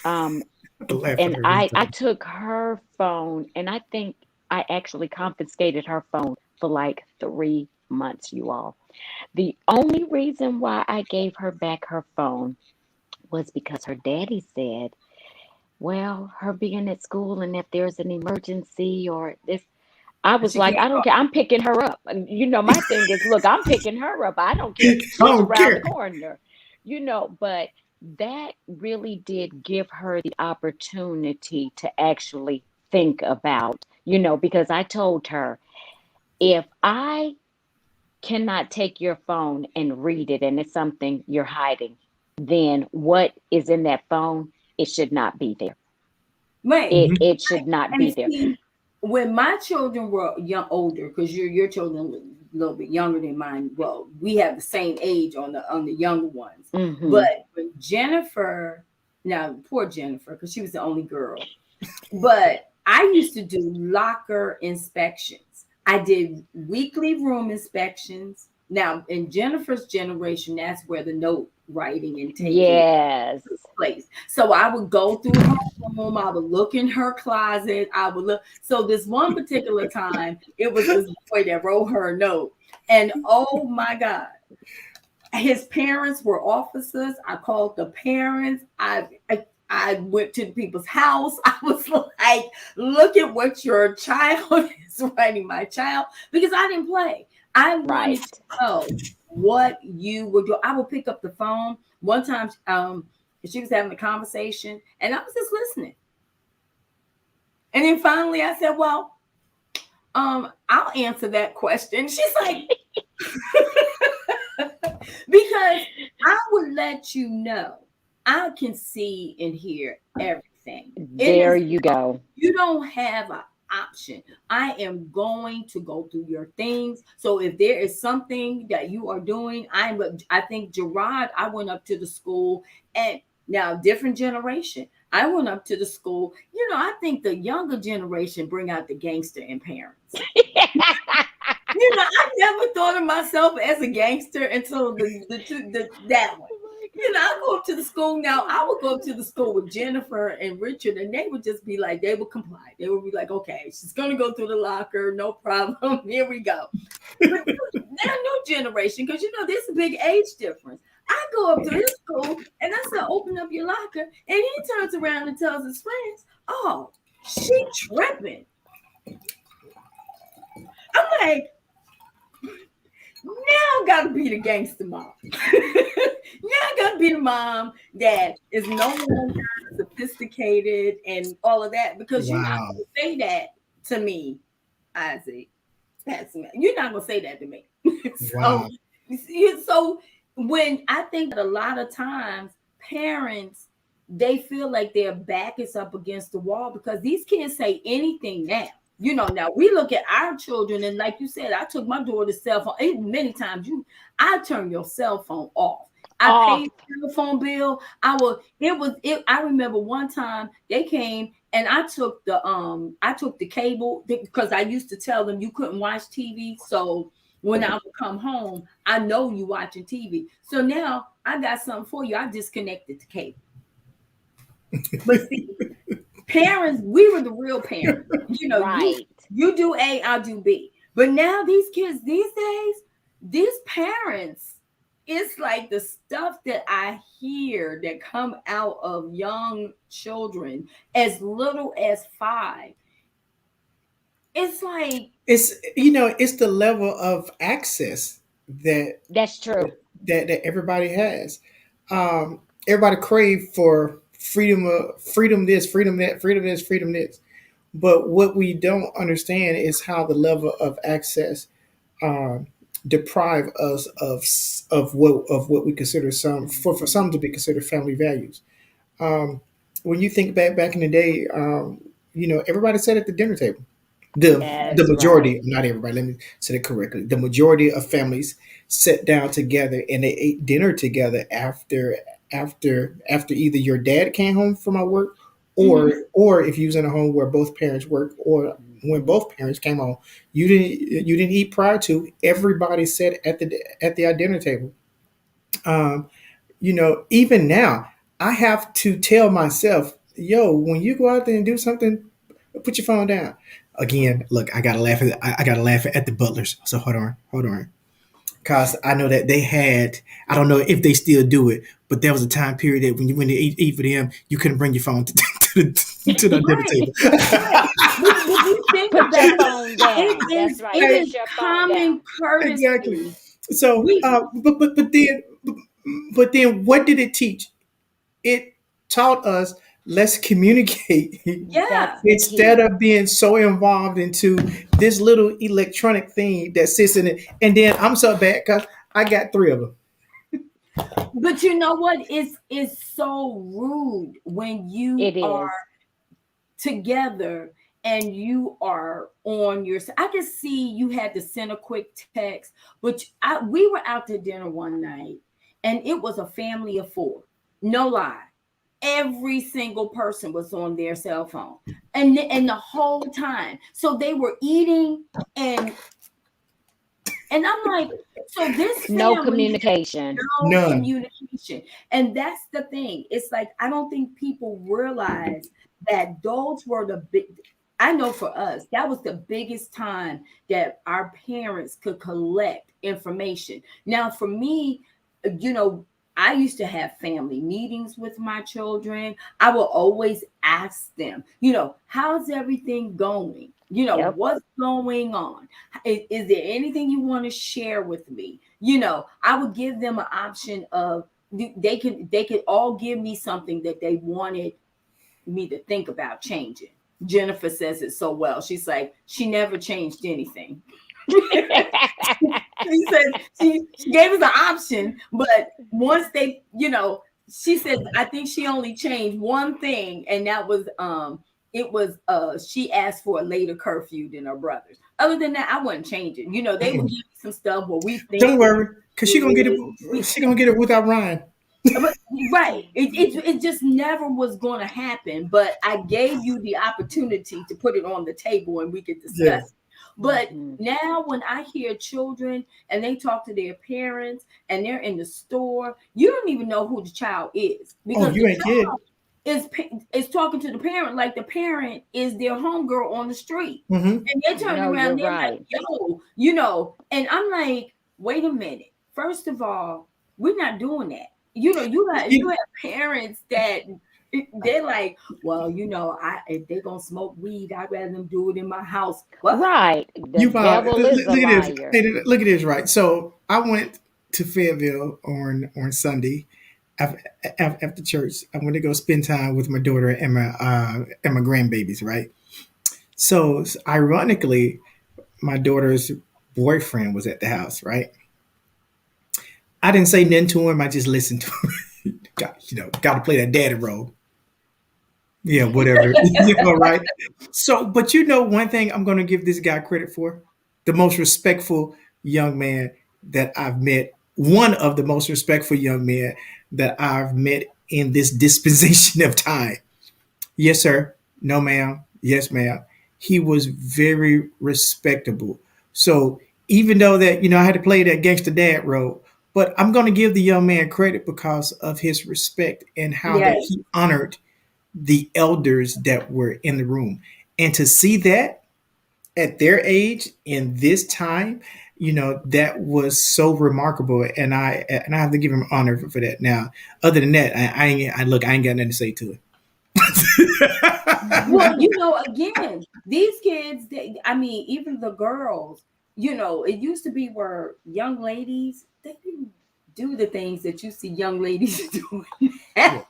um, I have to laugh at and her every I time. took her phone, and I think I actually confiscated her phone for like 3 months, you all. The only reason why I gave her back her phone was because her daddy said, well, her being at school, and if there's an emergency or this, I was She like, can't I don't care. I'm picking her up. And, my thing is, look, I'm picking her up. I don't care. I She's don't around the care. corner, but that really did give her the opportunity to actually think about, because I told her, if I cannot take your phone and read it and it's something you're hiding, then what is in that phone, it should not be there. right. It Mhm. it should not And be there. see, when my children were young, older, because your children a little bit younger than mine. Well, we have the same age on the younger ones. But Hmm. when Jennifer, now poor Jennifer, because she was the only girl. But I used to do locker inspections. I did weekly room inspections. Now, in Jennifer's generation, that's where the note writing and taking Yes. place. So I would go through her room, I would look in her closet, I would look. So this one particular time, it was this boy that wrote her a note. And oh my God, his parents were officers. I called the parents. I went to the people's house. I was like, look at what your child is writing, my child, because I didn't play. I wanted to Right. know what you would do. I would pick up the phone. One time, she was having a conversation and I was just listening. And then finally I said, well, I'll answer that question. She's like, because I would let you know I can see and hear everything. It There is, you go. you don't have an option. I am going to go through your things. So if there is something that you are doing, I think Gerard, I went up to the school, and now different generation. I went up to the school. I think the younger generation bring out the gangster in parents. I never thought of myself as a gangster until that one. I go up to the school now. I would go up to the school with Jennifer and Richard, and they would just be like, they would comply. They would be like, okay, she's gonna go through the locker, no problem. Here we go. But they're a new generation because there's a big age difference. I go up to his school and I said, open up your locker, and he turns around and tells his friends, oh, she tripping. I'm like, now I gotta be the gangster mom. Now I gotta be the mom that is no longer sophisticated and all of that because you're not Wow. gonna say that to me, Isaac. You're not gonna say that to me. so, Wow. so when I think that a lot of times parents they feel like their back is up against the wall because these kids say anything now. Now we look at our children, and like you said, I took my daughter's cell phone. Many times I turn your cell phone off. I paid Off. the telephone bill. I remember one time they came and I took the cable because I used to tell them you couldn't watch TV. So when I would come home, I know you watching TV. So now I got something for you. I disconnected the cable. But see, parents, we were the real parents. You Right. you do A, I'll do B. But now these kids these days, these parents, it's like the stuff that I hear that come out of young children as little as 5. It's like, It's the level of access that That's true. that everybody has. Everybody crave for freedom, freedom this, freedom that, freedom this, freedom this. But what we don't understand is how the level of access um, deprive us of what we consider for some to be considered family values. Um, when you think back in the day, everybody sat at the dinner table. The That's majority, right. not everybody, let me say it correctly. The majority of families sat down together and they ate dinner together after either your dad came home from our work, or mhm, or if you was in a home where both parents worked, or when both parents came home, you didn't eat prior to. Everybody sat at the dinner table. Um, even now, I have to tell myself, yo, when you go out there and do something, put your phone down. Again, look, I gotta laugh at the butlers. So hold on, because I know that they had. I don't know if they still do it, but there was a time period that when you went to eat for them, you couldn't bring your phone to the dinner Right, table. right. But you think Put that about it, phone down. That's right. it Hey, Put is your phone common down. exactly. courtesy. So, We but then, what did it teach? It taught us, let's communicate yeah. That's the instead key. of being so involved into this little electronic thing that sits in it. And then I'm so bad because I got three of them. But you know what? It's so rude when you It are is. together and you are on your. I can see you had to send a quick text, but we were out to dinner one night, and it was a family of four. No lie, every single person was on their cell phone, and the whole time. So they were eating, and I'm like, so this No family has communication. no None. communication. And that's the thing. It's like, I don't think people realize that those were the big, I know for us, that was the biggest time that our parents could collect information. Now, for me, you know, I used to have family meetings with my children. I will always ask them, how's everything going? Yep. What's going on? Is there anything you want to share with me? I would give them an option of, they could all give me something that they wanted me to think about changing. Jennifer says it so well. She's like, she never changed anything. She said she gave us an option, but once she said, I think she only changed one thing, and that was it was she asked for a later curfew than her brothers. Other than that, I wouldn't change it. They would Mm-mm. give me some stuff where we think Don't that worry, because she gonna get it. we, She gonna get it without Ryan. but right, it just never was going to happen. But I gave you the opportunity to put it on the table and we could discuss Yeah. it. But Mhm. now when I hear children and they talk to their parents and they're in the store, you don't even know who the child is, Oh, because you the ain't kid. child is talking to the parent like the parent is their homegirl on the street. Mm-hmm. And they're turning No, around, you're they're like, right. yo, and I'm like, wait a minute. First of all, we're not doing that. You have parents that they're like, well, I if they're gonna smoke weed, I'd rather them do it in my house. What? Right. The You devil is a look at this. liar. Hey, look at this. Right. So I went to Fayetteville on Sunday after church. I went to go spend time with my daughter and my grandbabies. Right. So ironically, my daughter's boyfriend was at the house. Right. I didn't say nothing to him. I just listened to him. Got to play that daddy role. Yeah, whatever. Right. So, but one thing I'm going to give this guy credit for, the most respectful young man that I've met, one of the most respectful young men that I've met in this dispensation of time. Yes, sir. No, ma'am. Yes, ma'am. He was very respectable. So even though that, I had to play that gangster dad role, but I'm going to give the young man credit because of his respect and how that Yes. he honored the elders that were in the room. And to see that at their age in this time, that was so remarkable. And I have to give him honor for that. Now, other than that, I ain't got nothing to say to Well, it. again, these kids, I mean, even the girls, it used to be where young ladies, they didn't do the things that you see young ladies doing Yeah.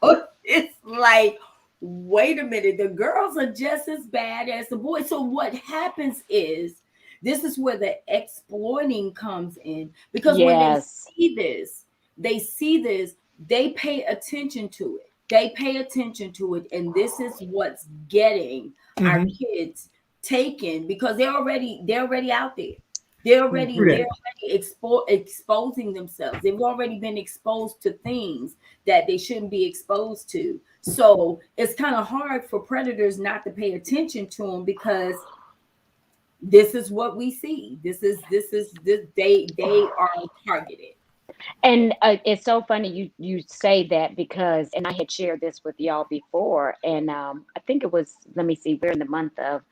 now. It's like, wait a minute, the girls are just as bad as the boys. So what happens is, this is where the exploiting comes in, because when Yes. they see this, they pay attention to it. They pay attention to it, and this is what's getting our Hmm. kids taken, because they're already out there. They're already Hmm. they're already exposing themselves. They've already been exposed to things that they shouldn't be exposed to. So it's kind of hard for predators not to pay attention to them, because this is what we see. This they are targeted. And it's so funny you say that, because, and I had shared this with y'all before, and I think it was, let me see, we're in the month of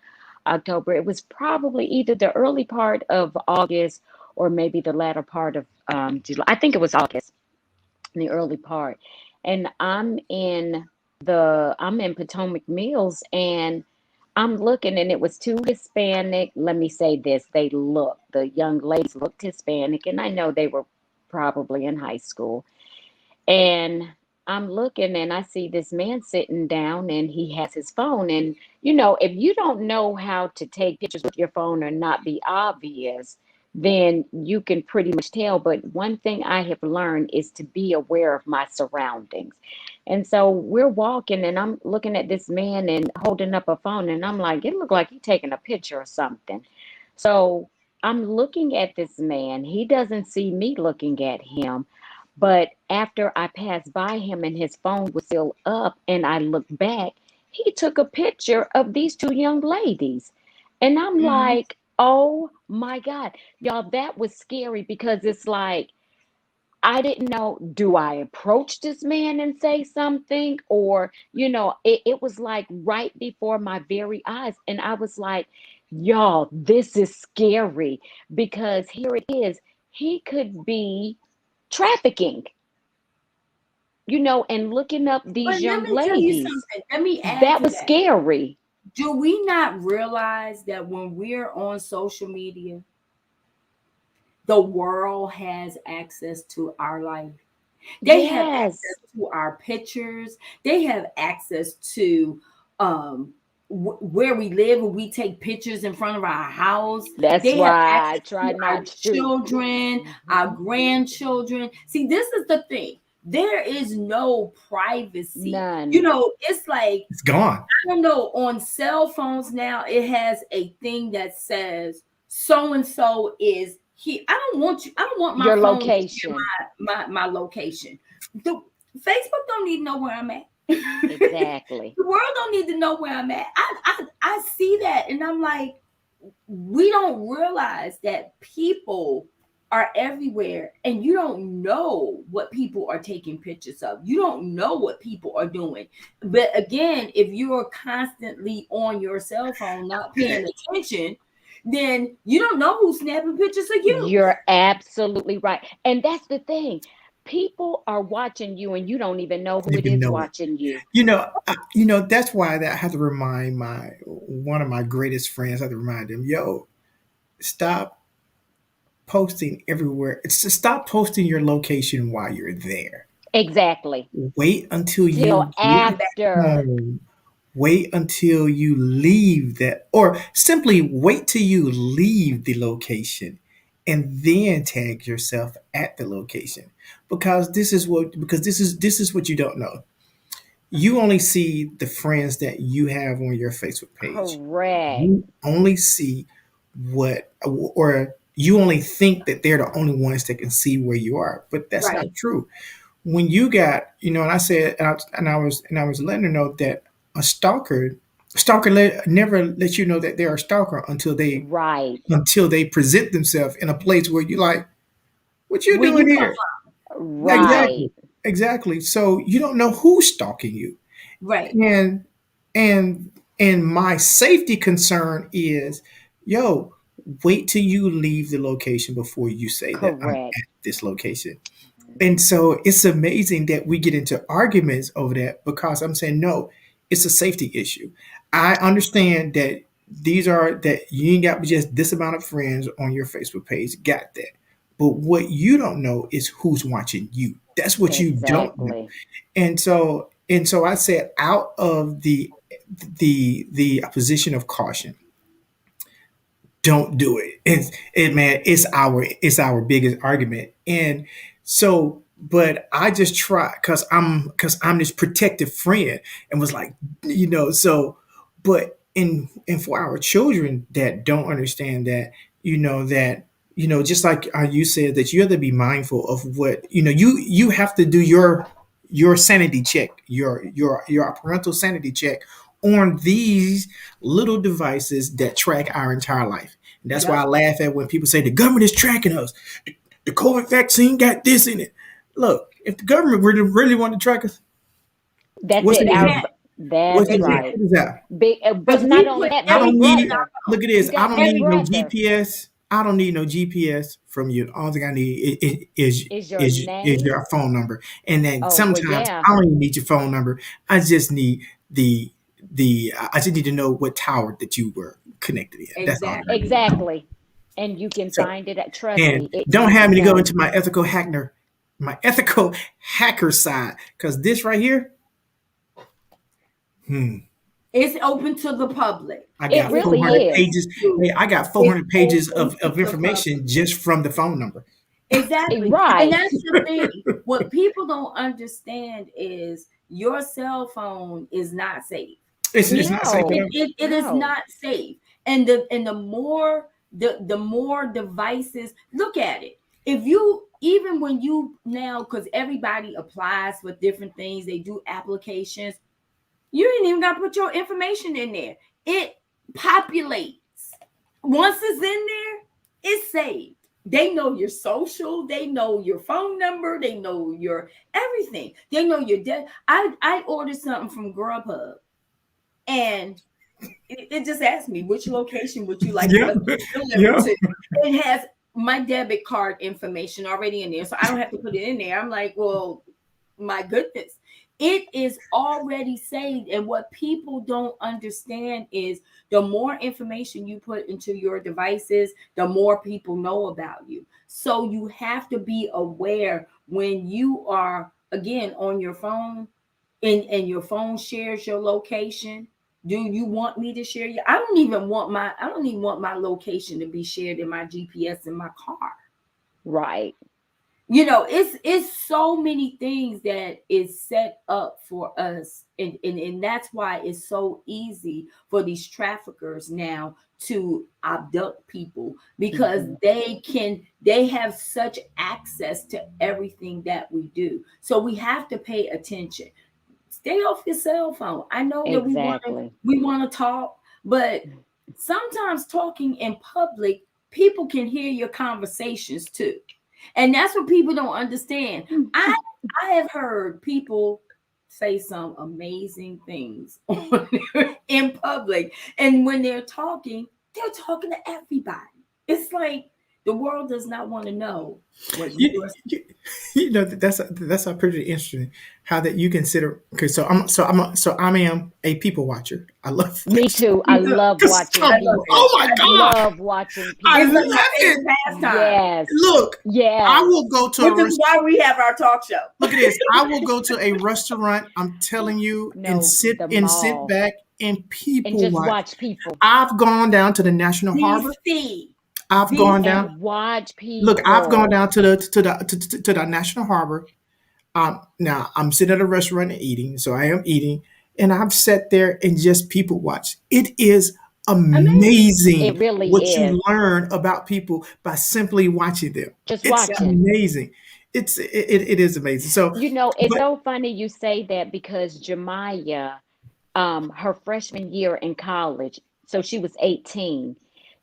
October. It was probably either the early part of August or maybe the latter part of July. I think it was August, the early part. And I'm in Potomac Mills, and I'm looking, and it was two Hispanic. Let me say this: the young ladies looked Hispanic, and I know they were probably in high school. And I'm looking and I see this man sitting down and he has his phone. And, if you don't know how to take pictures with your phone or not be obvious, then you can pretty much tell. But one thing I have learned is to be aware of my surroundings. And so we're walking and I'm looking at this man and holding up a phone. And I'm like, it looked like he's taking a picture or something. So I'm looking at this man. He doesn't see me looking at him. But after I passed by him and his phone was still up and I looked back, he took a picture of these two young ladies. And I'm Mhm. like, oh my God. Y'all, that was scary because it's like, I didn't know, do I approach this man and say something? Or, it was like right before my very eyes. And I was like, y'all, this is scary because here it is. He could be trafficking, and looking up But these let young me tell you ladies. something. Let me add That to was that. scary. Do we not realize that when we're on social media, the world has access to our life? They have Yes, access to our pictures. They have access to where we live, and we take pictures in front of our house. that's They have why I access try to our not to. children, our Mhm. grandchildren. See, this is the thing. There is no privacy. None. It's like, It's gone. I don't know, on cell phones now, it has a thing that says so and so is here. I don't want my Your phone location. my location. The Facebook don't need to know where I'm at. Exactly. The world don't need to know where I'm at. I see that and I'm like, we don't realize that people are everywhere and you don't know what people are taking pictures of. You don't know what people are doing. But again, if you are constantly on your cell phone not paying attention, then you don't know who's snapping pictures of you. You're absolutely right. And that's the thing. People are watching you and you don't even know who Didn't it even is know it. watching you. That's why that I have to remind my one of my greatest friends. I have to remind him, yo, stop posting everywhere. It's to stop posting your location while you're there. Exactly. Wait until Till you get after. home. Wait until you leave that, or simply wait till you leave the location and then tag yourself at the location. Because this is what you don't know. You only see the friends that you have on your Facebook page. Correct. You only see or you only think that they're the only ones that can see where you are, but that's not Right, true. When you got, and I said, and I was letting her know that a stalker never let you know that they're a stalker Right. until they present themselves in a place where you like, what you where doing you come here? from. You know, Exactly, Right. exactly. So you don't know who's stalking you, right. and and and my safety concern is, yo, wait till you leave the location before you say that I'm Correct. at this location. And so it's amazing that we get into arguments over that because I'm saying, no, it's a safety issue. I understand that that you ain't got just this amount of friends on your Facebook page, got that. But what you don't know is who's watching you. That's what you don't know. Exactly. And so I said, out of the position of caution, don't do it. Man, it's our biggest argument. And so, but I just try because I'm this protective friend and was like, so, but and for our children that don't understand that, just like you said, that you have to be mindful of what you have to do your sanity check, your parental sanity check on these little devices that track our entire life. And that's why I Yep. laugh at when people say the government is tracking us. The COVID vaccine got this in it. Look, if the government really wanted to track us, That's what's it. They their Our can't. What's That's it? Exactly. right. Check this out. Big, but Because not we only put that, I Big don't everything in need. our Brother. Look at You this. I got don't Big need no Brother GPS. I don't need no GPS from you. All thing I need is your is name. your phone number. And then Oh, well, sometimes yeah, I don't even need your phone number. I just need the I just need to know what tower that you were connected in. That's all that I exactly. need to know. exactly. And you can So find it. Trust and me, it don't you have me to go can. into my ethical hacker side, because this right here, hmm, It's open to the public. I It got It's really 400 is. open pages. to Hey, I got it's 400 pages open to of the public. information just from the phone number. Exactly. And Right. that's the thing. What people don't understand is your cell phone is not safe. It's not safe at No, all. It is no. not safe. And the more the more devices, look at it. If you even when you now, because everybody applies for different things, they do applications, you ain't even gotta put your information in there. It populates. Once it's in there, it's saved. They know your social, they know your phone number, they know your everything. They know your debt. I ordered something from Grubhub, and it just asked me which location would you like Yeah, delivered yeah. to. It has my debit card information already in there, so I don't have to put it in there. I'm like, well, my goodness, it is already saved. And what people don't understand is the more information you put into your devices, the more people know about you. So you have to be aware when you are again on your phone, and your phone shares your location. Do you want me to share you? I don't even want my location to be shared in my GPS in my car. Right. It's so many things that is set up for us, and that's why it's so easy for these traffickers now to abduct people, because Hmm. they have such access to everything that we do. So we have to pay attention. Stay off your cell phone. I know that Exactly. we want to talk, but sometimes talking in public, people can hear your conversations too. And that's what people don't understand. I have heard people say some amazing things in public, and when they're talking to everybody. It's like the world does not want to know what you You, are. you, that's a pretty interesting how that you consider. Okay, so I am a people watcher. I love Me this. too. I Me too. love 'Cause watching I love people. it. oh my I do. god, Love watching I It's people. like my love it. favorite pastime, Yes. Look, I Yes. will go to a which is restaurant. why we have our talk show. Look at this. I will go to a restaurant. I'm telling you, No, the and sit mall. back and And people just watch. watch people. I've gone down to the National Harbor. DC. I've gone down. And watch Look, I've gone people. down to the National Harbor. Now I'm sitting at a restaurant and eating, so I am eating, and I've sat there and just people watch. It is Amazing. It amazing really what is. you learn about people by simply watching them. Just It's Yeah. watching. amazing. It is amazing. So, It's but so funny you say that because Jemiah, her freshman year in college, so she was 18.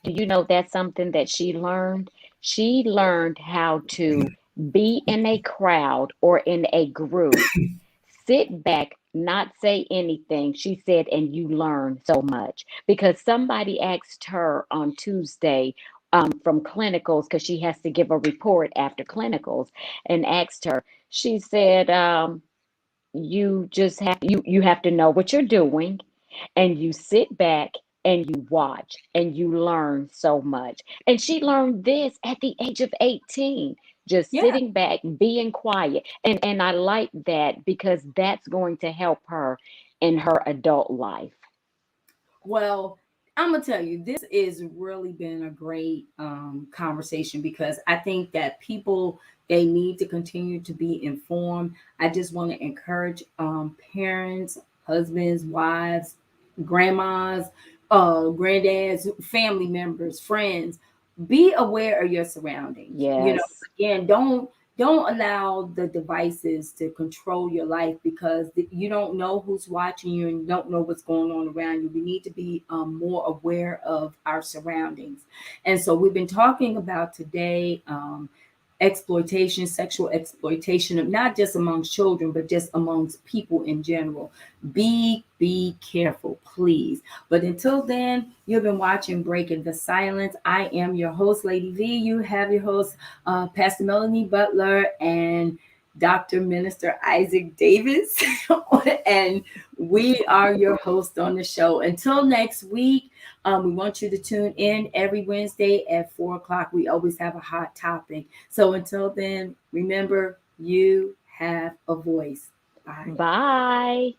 Do you know that's something that she learned? She learned how to be in a crowd or in a group, sit back, not say anything. She said, and you learn so much because somebody asked her on Tuesday from clinicals because she has to give a report after clinicals and asked her. She said, you just you have to know what you're doing and you sit back and you watch and you learn so much. And she learned this at the age of 18, just Yeah. sitting back, being quiet. And I like that because that's going to help her in her adult life. Well, I'm gonna tell you, this is really been a great conversation, because I think that people, they need to continue to be informed. I just want to encourage parents, husbands, wives, grandmas, granddads, family members, friends. Be aware of your surroundings. Yes. Again, don't allow the devices to control your life, because you don't know who's watching you and you don't know what's going on around you. We need to be more aware of our surroundings. And so we've been talking about today exploitation, sexual exploitation of not just amongst children, but just amongst people in general. Be careful, please. But until then, you've been watching Breaking the Silence. I am your host, Lady V. You have your host, Pastor Melanie Butler and Dr. Minister Isaac Davis. And we are your host on the show. Until next week, we want you to tune in every Wednesday at 4 o'clock. We always have a hot topic. So until then, remember, you have a voice. Bye. Bye.